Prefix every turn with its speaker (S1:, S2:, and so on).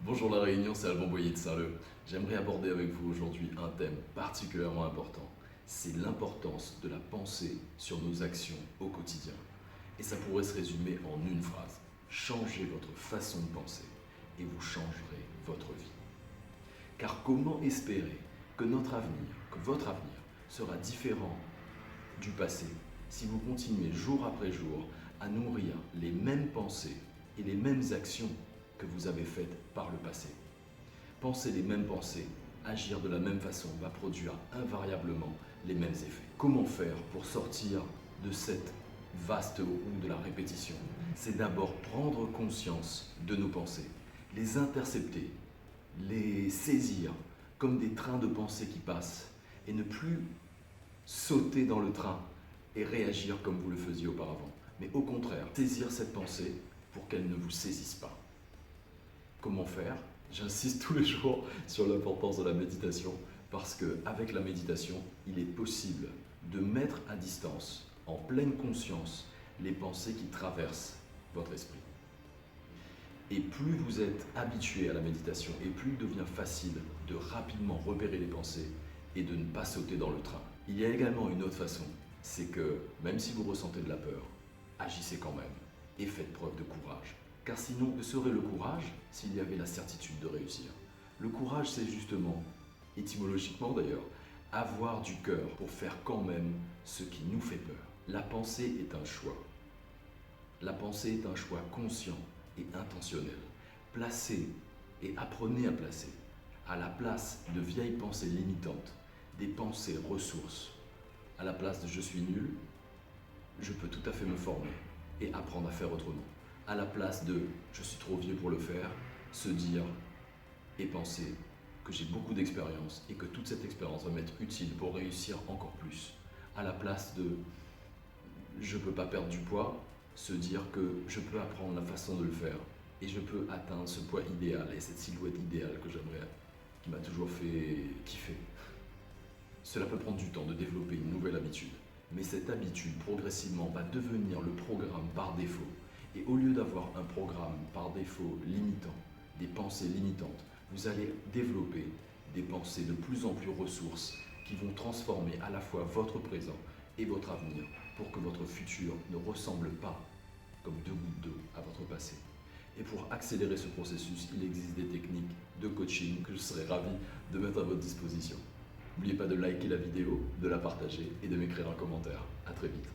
S1: Bonjour La Réunion, c'est Alban Boyer de Saint-Leu. J'aimerais aborder avec vous aujourd'hui un thème particulièrement important. C'est l'importance de la pensée sur nos actions au quotidien. Et ça pourrait se résumer en une phrase. Changez votre façon de penser et vous changerez votre vie. Car comment espérer que notre avenir, que votre avenir, sera différent du passé si vous continuez jour après jour à nourrir les mêmes pensées et les mêmes actions que vous avez faites par le passé. Penser les mêmes pensées, agir de la même façon va produire invariablement les mêmes effets. Comment faire pour sortir de cette vaste roue de la répétition? C'est d'abord prendre conscience de nos pensées, les intercepter, les saisir comme des trains de pensée qui passent et ne plus sauter dans le train et réagir comme vous le faisiez auparavant, mais au contraire, saisir cette pensée pour qu'elle ne vous saisisse pas. Comment faire? J'insiste tous les jours sur l'importance de la méditation parce qu'avec la méditation, il est possible de mettre à distance, en pleine conscience, les pensées qui traversent votre esprit. Et plus vous êtes habitué à la méditation et plus il devient facile de rapidement repérer les pensées et de ne pas sauter dans le train. Il y a également une autre façon, c'est que même si vous ressentez de la peur, agissez quand même et faites preuve de courage. Car sinon, que serait le courage s'il y avait la certitude de réussir? Le courage, c'est justement, étymologiquement d'ailleurs, avoir du cœur pour faire quand même ce qui nous fait peur. La pensée est un choix. La pensée est un choix conscient et intentionnel. Placez et apprenez à placer à la place de vieilles pensées limitantes, des pensées ressources. À la place de je suis nul, je peux tout à fait me former et apprendre à faire autrement. À la place de je suis trop vieux pour le faire, se dire et penser que j'ai beaucoup d'expérience et que toute cette expérience va m'être utile pour réussir encore plus. À la place de je ne peux pas perdre du poids, se dire que je peux apprendre la façon de le faire et je peux atteindre ce poids idéal et cette silhouette idéale que j'aimerais, qui m'a toujours fait kiffer. Cela peut prendre du temps de développer une nouvelle habitude, mais cette habitude progressivement va devenir le programme par défaut. Et au lieu d'avoir un programme par défaut limitant, des pensées limitantes, vous allez développer des pensées de plus en plus ressources qui vont transformer à la fois votre présent et votre avenir pour que votre futur ne ressemble pas comme deux gouttes d'eau à votre passé. Et pour accélérer ce processus, il existe des techniques de coaching que je serais ravi de mettre à votre disposition. N'oubliez pas de liker la vidéo, de la partager et de m'écrire un commentaire. À très vite.